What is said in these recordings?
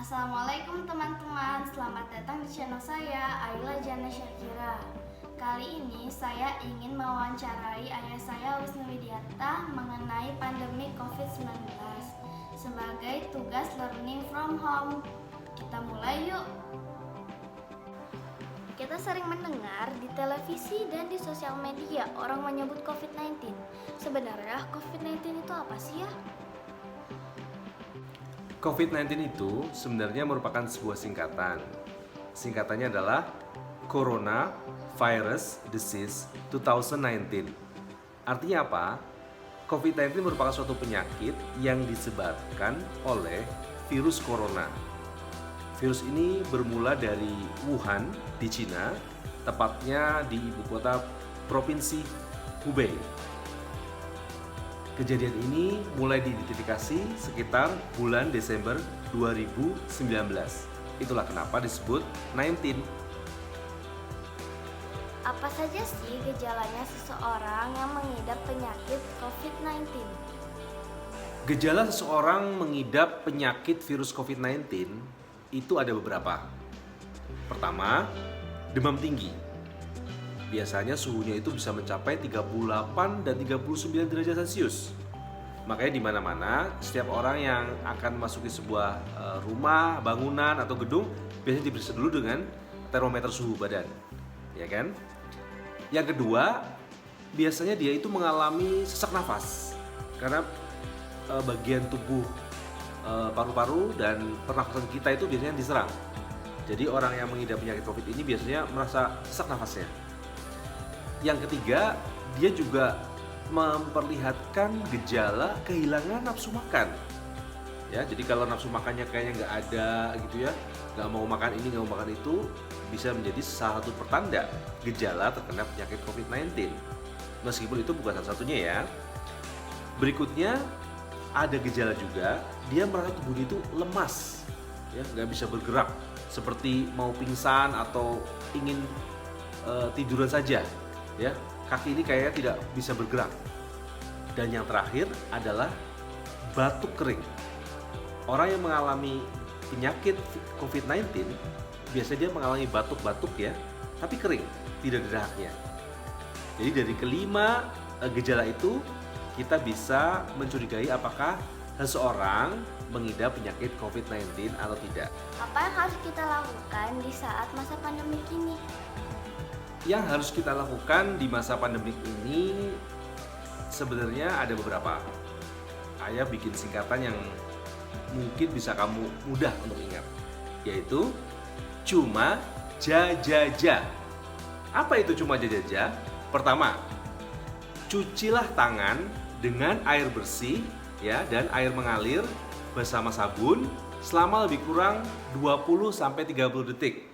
Assalamualaikum teman-teman, selamat datang di channel saya, Ayla Jana Syakira. Kali ini saya ingin mewawancarai ayah saya Wisnu Widiarta mengenai pandemi COVID-19 sebagai tugas learning from home. Kita mulai yuk. Kita sering mendengar di televisi dan di sosial media orang menyebut COVID-19. Sebenarnya COVID-19 itu apa sih ya? COVID-19 itu sebenarnya merupakan sebuah singkatan. Singkatannya adalah Corona Virus Disease 2019. Artinya apa? COVID-19 merupakan suatu penyakit yang disebabkan oleh virus corona. Virus ini bermula dari Wuhan di Cina, tepatnya di ibu kota provinsi Hubei. Kejadian ini mulai diidentifikasi sekitar bulan Desember 2019. Itulah kenapa disebut 19. Apa saja sih gejalanya seseorang yang mengidap penyakit COVID-19? Gejala seseorang mengidap penyakit virus COVID-19 itu ada beberapa. Pertama, demam tinggi. Biasanya suhunya itu bisa mencapai 38 dan 39 derajat Celcius. Makanya di mana-mana setiap orang yang akan masuki sebuah rumah, bangunan atau gedung biasanya diperiksa dulu dengan termometer suhu badan, ya kan? Yang kedua, biasanya dia itu mengalami sesak nafas karena bagian tubuh paru-paru dan pernafasan kita itu biasanya diserang. Jadi orang yang mengidap penyakit COVID ini biasanya merasa sesak nafasnya. Yang ketiga, dia juga memperlihatkan gejala kehilangan nafsu makan. Ya, jadi kalau nafsu makannya kayaknya nggak ada gitu ya, nggak mau makan ini, nggak mau makan itu, bisa menjadi salah satu pertanda gejala terkena penyakit COVID-19. Meskipun itu bukan satu-satunya ya. Berikutnya ada gejala juga, dia merasa tubuhnya itu lemas, ya nggak bisa bergerak, seperti mau pingsan atau ingin tiduran saja. Ya, kaki ini kayaknya tidak bisa bergerak. Dan yang terakhir adalah batuk kering. Orang yang mengalami penyakit COVID-19 biasanya dia mengalami batuk-batuk ya, tapi kering, tidak ada dahaknya. Jadi dari kelima gejala itu kita bisa mencurigai apakah seseorang mengidap penyakit COVID-19 atau tidak. Apa yang harus kita lakukan di saat masa pandemi ini? Yang harus kita lakukan di masa pandemik ini sebenarnya ada beberapa. Ayah bikin singkatan yang mungkin bisa kamu mudah untuk ingat, yaitu cuma jajaja. Apa itu cuma jajaja? Pertama, cucilah tangan dengan air bersih ya dan air mengalir bersama sabun selama lebih kurang 20-30 detik.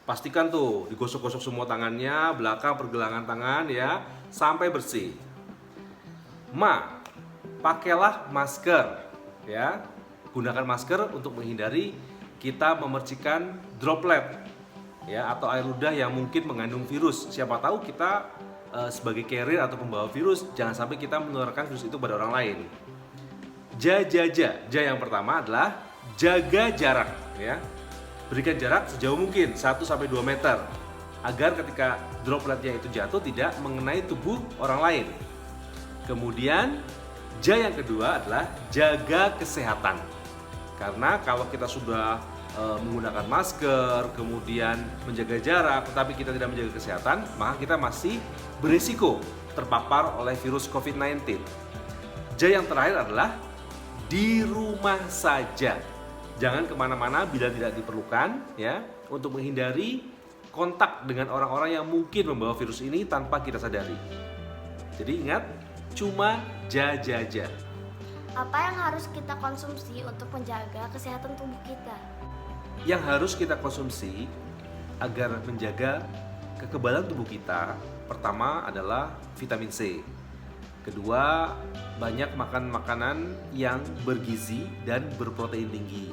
Pastikan tuh digosok-gosok semua tangannya, belakang pergelangan tangan ya, sampai bersih. Pakailah masker ya. Gunakan masker untuk menghindari kita memercikan droplet ya atau air ludah yang mungkin mengandung virus. Siapa tahu kita sebagai carrier atau pembawa virus, jangan sampai kita menularkan virus itu pada orang lain. Ja yang pertama adalah jaga jarak ya. Berikan jarak sejauh mungkin 1-2 meter agar ketika dropletnya itu jatuh tidak mengenai tubuh orang lain. Kemudian yang kedua adalah jaga kesehatan. Karena kalau kita sudah menggunakan masker, kemudian menjaga jarak, tetapi kita tidak menjaga kesehatan, maka kita masih berisiko terpapar oleh virus COVID-19. Yang terakhir adalah di rumah saja. Jangan kemana-mana bila tidak diperlukan ya, untuk menghindari kontak dengan orang-orang yang mungkin membawa virus ini tanpa kita sadari. Jadi ingat, cuma jajaja. Apa yang harus kita konsumsi untuk menjaga kesehatan tubuh kita? Yang harus kita konsumsi agar menjaga kekebalan tubuh kita, pertama adalah vitamin C. Kedua, banyak makan makanan yang bergizi dan berprotein tinggi.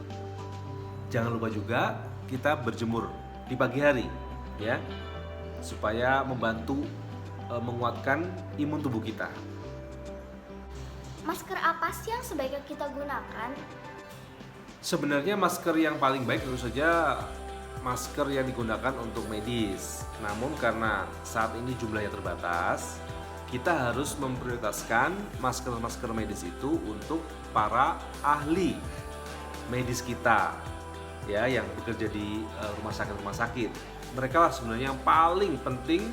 Jangan lupa juga kita berjemur di pagi hari ya, supaya membantu menguatkan imun tubuh kita. Masker apa sih yang sebaiknya kita gunakan? Sebenarnya masker yang paling baik tentu saja masker yang digunakan untuk medis. Namun karena saat ini jumlahnya terbatas, kita harus memprioritaskan masker-masker medis itu untuk para ahli medis kita, ya, yang bekerja di rumah sakit. Mereka lah sebenarnya yang paling penting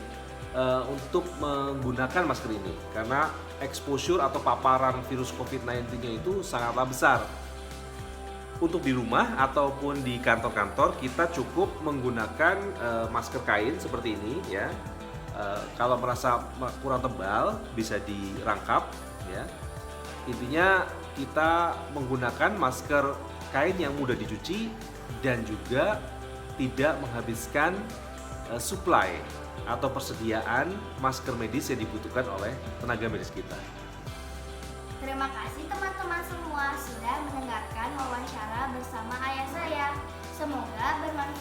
untuk menggunakan masker ini, karena exposure atau paparan virus COVID-19-nya itu sangatlah besar. Untuk di rumah ataupun di kantor-kantor kita cukup menggunakan masker kain seperti ini, ya. Kalau merasa kurang tebal bisa dirangkap, ya. Intinya kita menggunakan masker kain yang mudah dicuci dan juga tidak menghabiskan supply atau persediaan masker medis yang dibutuhkan oleh tenaga medis kita. Terima kasih teman-teman semua sudah mendengarkan wawancara bersama ayah saya. Semoga bermanfaat